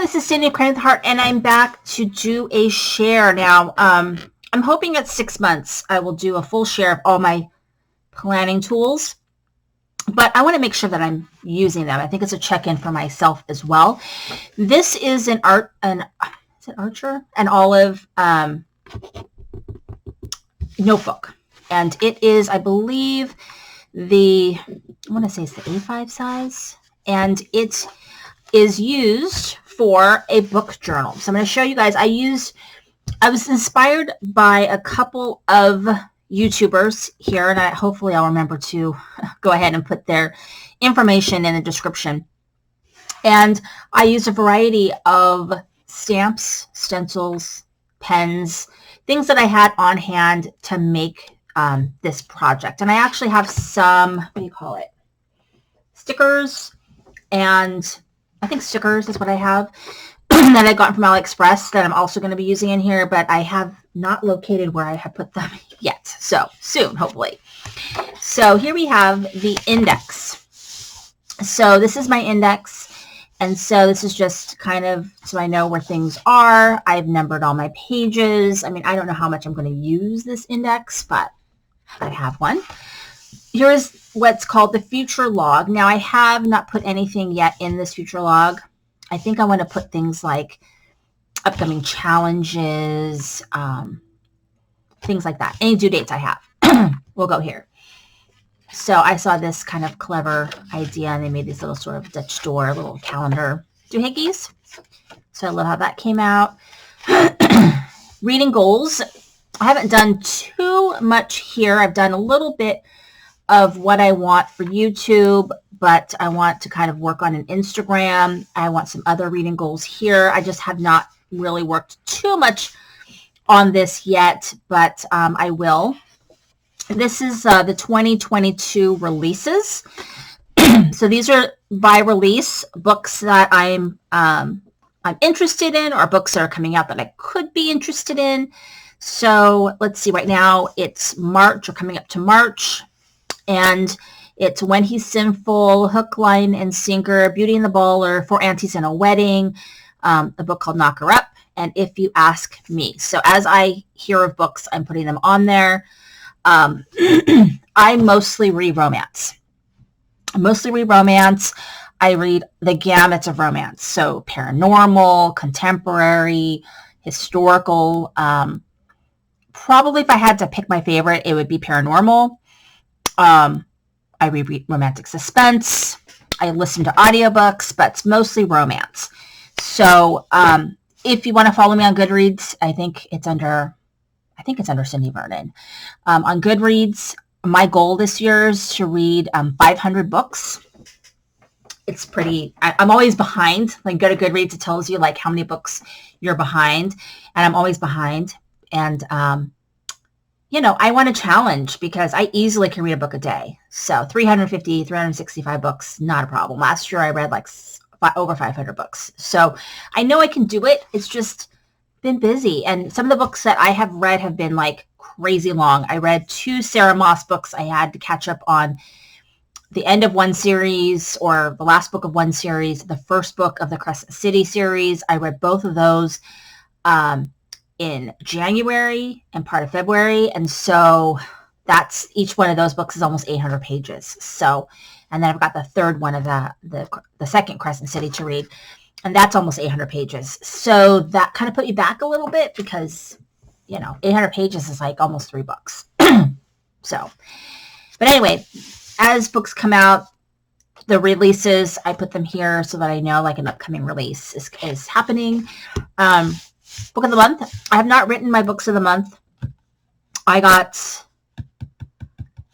this is Cindy of Creating with Heart, and I'm back to do a share. Now, I'm hoping at 6 months I will do a full share of all my planning tools, but I want to make sure that I'm using them. I think it's a check-in for myself as well. This is an olive notebook, and it is, I believe, I want to say it's the A5 size, and it is used for a book journal. So I'm going to show you guys. I was inspired by a couple of YouTubers here, and hopefully I'll remember to go ahead and put their information in the description. And I used a variety of stamps, stencils, pens, things that I had on hand to make this project. And I actually have some, stickers, and I think stickers is what I have that I got from AliExpress that I'm also going to be using in here, but I have not located where I have put them yet. So soon, hopefully. So here we have the index. So this is my index. And so this is just kind of so I know where things are. I've numbered all my pages. I mean, I don't know how much I'm going to use this index, but I have one. Here's what's called the future log. Now, I have not put anything yet in this future log. I think I want to put things like upcoming challenges, things like that. Any due dates I have will go here. So I saw this kind of clever idea, and they made these little sort of Dutch door, little calendar doohickeys. So I love how that came out. Reading goals. I haven't done too much here. I've done a little bit of what I want for YouTube, but I want to kind of work on an Instagram. I want some other reading goals here. I just have not really worked too much on this yet, but I will. This is the 2022 releases. So these are by release, books that I'm interested in, or books that are coming out that I could be interested in. So let's see, right now it's March, or coming up to March. And it's When He's Sinful, Hook, Line, and Sinker, Beauty and the Baller, Four Aunties and a Wedding, a book called Knock Her Up, and If You Ask Me. So as I hear of books, I'm putting them on there. I mostly read romance. I read the gamuts of romance. So paranormal, contemporary, historical. Probably if I had to pick my favorite, it would be paranormal. I read romantic suspense. I listen to audiobooks, but it's mostly romance. So if you want to follow me on Goodreads, I think it's under Cindy Vernon. On Goodreads, my goal this year is to read 500 books. It's pretty, I'm always behind. Like, go to Goodreads, it tells you like how many books you're behind, and I'm always behind. And I want a challenge because I easily can read a book a day. So 350, 365 books, not a problem. Last year I read like over 500 books. So I know I can do it. It's just been busy. And some of the books that I have read have been like crazy long. I read 2 Sarah Moss books. I had to catch up on the end of one series, or the last book of one series, the first book of the Crescent City series. I read both of those in January and part of February. And so that's, each one of those books is almost 800 pages. So, and then I've got the third one of the second Crescent City to read, and that's almost 800 pages. So that kind of put you back a little bit because, 800 pages is like almost 3 books. So, but anyway, as books come out, the releases, I put them here so that I know like an upcoming release is happening. Book of the month. I have not written my books of the month. I got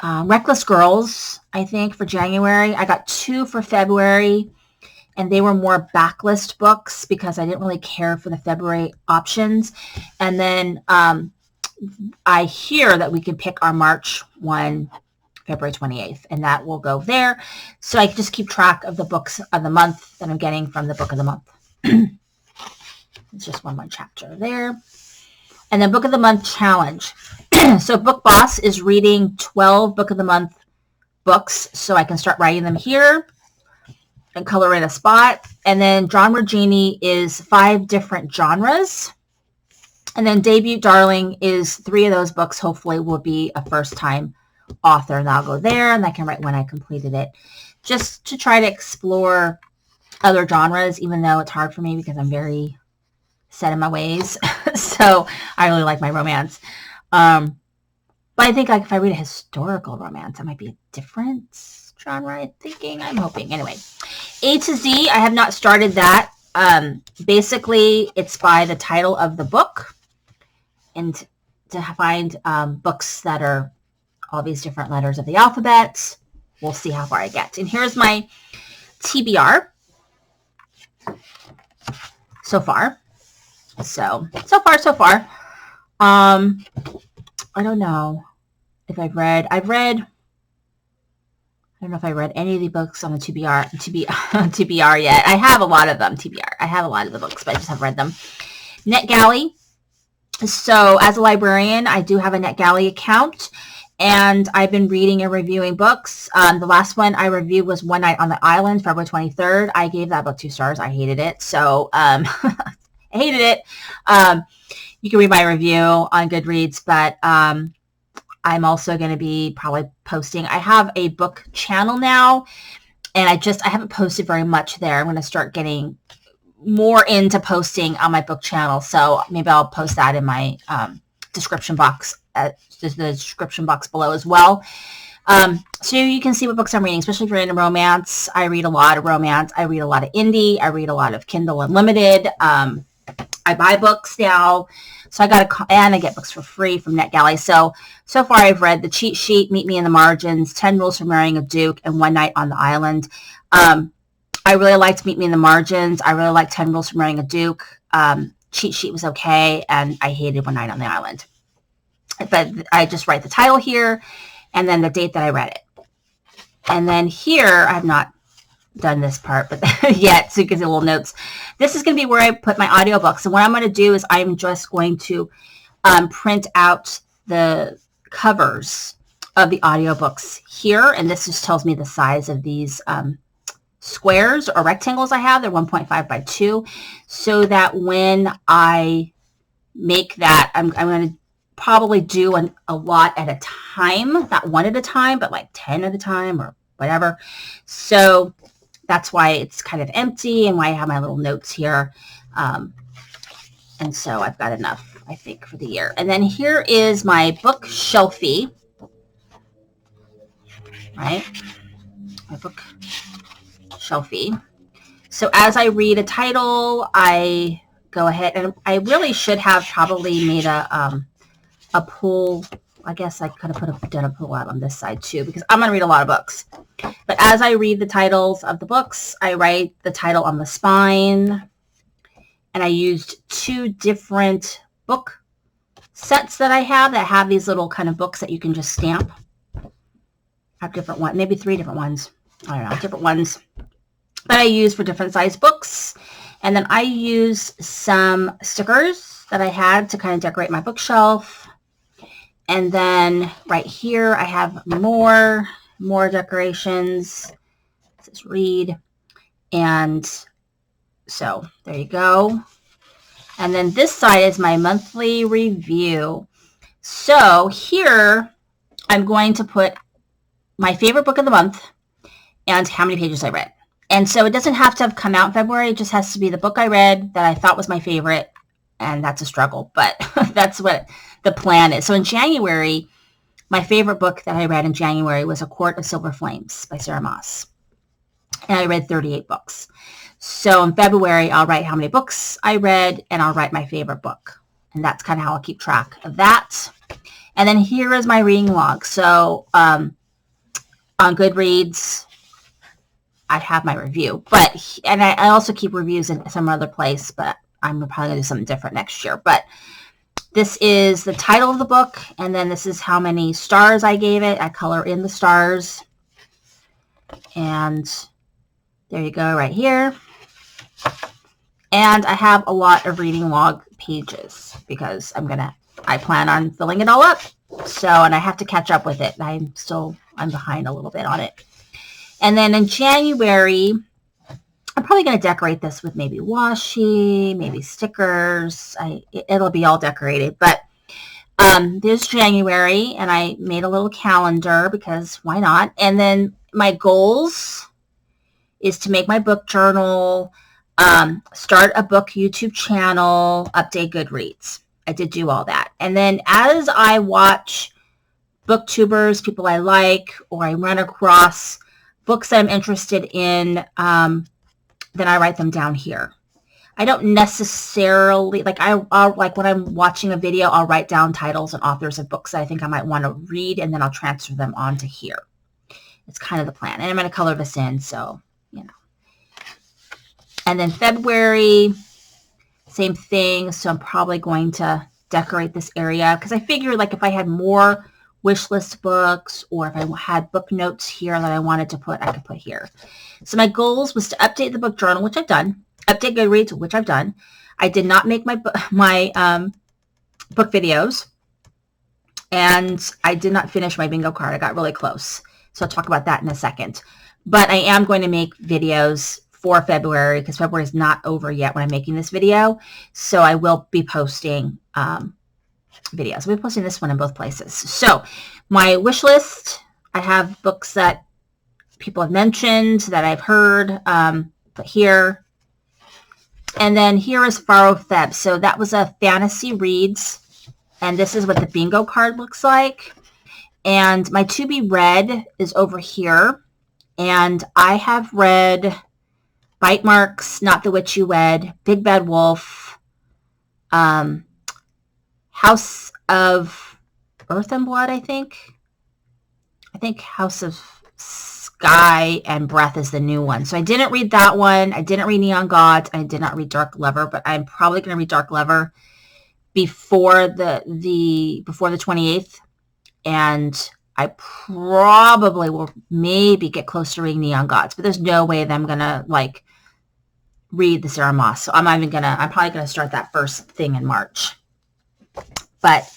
Reckless Girls, I think, for January. I got 2 for February, and they were more backlist books because I didn't really care for the February options. And then I hear that we can pick our March one, February 28th, and that will go there. So I can just keep track of the books of the month that I'm getting from the book of the month. It's just one chapter there. And then book of the month challenge. So Book Boss is reading 12 book of the month books, so I can start writing them here. and color in a spot. And then Genre Genie is 5 different genres. And then Debut Darling is 3 of those books hopefully will be a first-time author. And I'll go there and I can write when I completed it. Just to try to explore other genres, even though it's hard for me because I'm very set in my ways. So I really like my romance. But I think like if I read a historical romance, it might be a different genre, I'm hoping. Anyway, A to Z, I have not started that. Basically, it's by the title of the book. And to find books that are all these different letters of the alphabet, we'll see how far I get. And here's my TBR so far. So far. I don't know if I don't know if I read any of the books on the TBR yet. I have a lot of them, TBR. I have a lot of the books, but I just haven't read them. NetGalley. So as a librarian, I do have a NetGalley account, and I've been reading and reviewing books. The last one I reviewed was One Night on the Island, February 23rd. I gave that book 2 stars. I hated it. So I hated it. You can read my review on Goodreads, but I'm also going to be probably posting. I have a book channel now, and I haven't posted very much there. I'm going to start getting more into posting on my book channel. So maybe I'll post that in my description box, the description box below as well. So you can see what books I'm reading, especially if you're into romance. I read a lot of romance. I read a lot of indie. I read a lot of Kindle Unlimited. I buy books now. So and I get books for free from NetGalley. So far I've read The Cheat Sheet, Meet Me in the Margins, 10 Rules for Marrying a Duke, and One Night on the Island. I really liked Meet Me in the Margins. I really liked 10 Rules for Marrying a Duke. Cheat Sheet was okay, and I hated One Night on the Island. But I just write the title here, and then the date that I read it. And then here, I have not done this part but yet, so you can see little notes. This is going to be where I put my audiobooks. And what I'm going to do is I'm just going to print out the covers of the audiobooks here. And this just tells me the size of these squares or rectangles I have. They're 1.5 by 2. So that when I make that, I'm going to probably do a lot at a time. Not one at a time, but like 10 at a time or whatever. So that's why it's kind of empty and why I have my little notes here. And so I've got enough, I think, for the year. And then here is my book shelfie, right? My book shelfie. So as I read a title, I go ahead, and I really should have probably made a pull. I guess I could have done a pull out on this side too, because I'm going to read a lot of books. But as I read the titles of the books, I write the title on the spine. And I used 2 different book sets that I have that have these little kind of books that you can just stamp. I have different ones, maybe 3 different ones. I don't know, different ones that I use for different size books. And then I use some stickers that I had to kind of decorate my bookshelf. And then right here, I have more decorations. It says read. And so there you go. And then this side is my monthly review. So here, I'm going to put my favorite book of the month and how many pages I read. And so it doesn't have to have come out in February. It just has to be the book I read that I thought was my favorite. And that's a struggle, but that's what the plan is. So in January, my favorite book that I read in January was A Court of Silver Flames by Sarah Moss. And I read 38 books. So in February, I'll write how many books I read, and I'll write my favorite book. And that's kind of how I'll keep track of that. And then here is my reading log. So on Goodreads, I have my review. And I also keep reviews in some other place, but I'm probably going to do something different next year. But this is the title of the book, and then this is how many stars I gave it. I color in the stars. And there you go right here. And I have a lot of reading log pages because I plan on filling it all up. So, and I have to catch up with it. I'm behind a little bit on it. And then in January, I'm probably going to decorate this with maybe washi, maybe stickers. It'll be all decorated. But there's January, and I made a little calendar because why not? And then my goals is to make my book journal, start a book YouTube channel, update Goodreads. I did do all that. And then as I watch booktubers, people I like, or I run across books that I'm interested in, then I write them down here. I don't necessarily, like I'll like when I'm watching a video, I'll write down titles and authors of books that I think I might want to read, and then I'll transfer them onto here. It's kind of the plan. And I'm going to color this in, so, you know. And then February, same thing. So I'm probably going to decorate this area because I figured like if I had more wish list books, or if I had book notes here that I wanted to put, I could put here. So my goals was to update the book journal, which I've done, update Goodreads, which I've done. I did not make my book videos, and I did not finish my bingo card. I got really close. So I'll talk about that in a second. But I am going to make videos for February because February is not over yet when I'm making this video. So I will be posting videos. I'll be posting this one in both places. So my wish list, I have books that people have mentioned, that I've heard, put here. And then here is Faro Feb. So that was a fantasy reads. And this is what the bingo card looks like. And my to be read is over here. And I have read Bite Marks, Not the Witch You Wed, Big Bad Wolf, House of Earth and Blood, I think. I think House of Sky and Breath is the new one. So I didn't read that one. I didn't read Neon Gods. I did not read Dark Lover, but I'm probably going to read Dark Lover before the 28th. And I probably will maybe get close to reading Neon Gods, but there's no way that I'm going to like read the Sarah Moss. So I'm probably going to start that first thing in March. But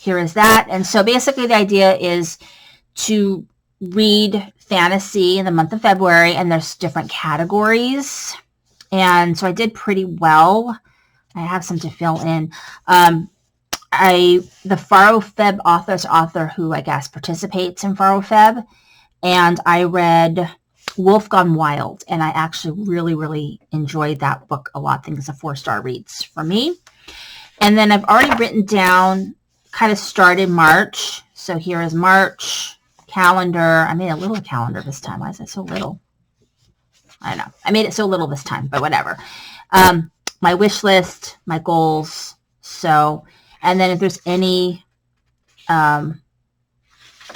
here is that. And so basically the idea is to read fantasy in the month of February, and there's different categories. And so I did pretty well. I have some to fill in. The Faro Feb author who I guess participates in Faro Feb, and I read Wolf Gone Wild, and I actually really, really enjoyed that book a lot. I think it's a 4-star reads for me. And then I've already written down, kind of started March. So here is March calendar. I made a little calendar this time. Why is it so little? I don't know. I made it so little this time, but whatever. My wish list, my goals. So, and then if there's any, I'm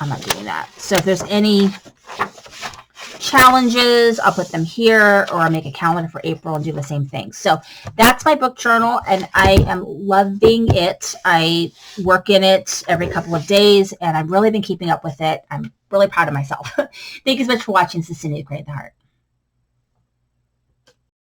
not doing that. So if there's any challenges, I'll put them here, or I'll make a calendar for April and do the same thing. So that's my book journal, and I am loving it. I work in it every couple of days, and I've really been keeping up with it. I'm really proud of myself. Thank you so much for watching. This is Cindy, Create the Heart.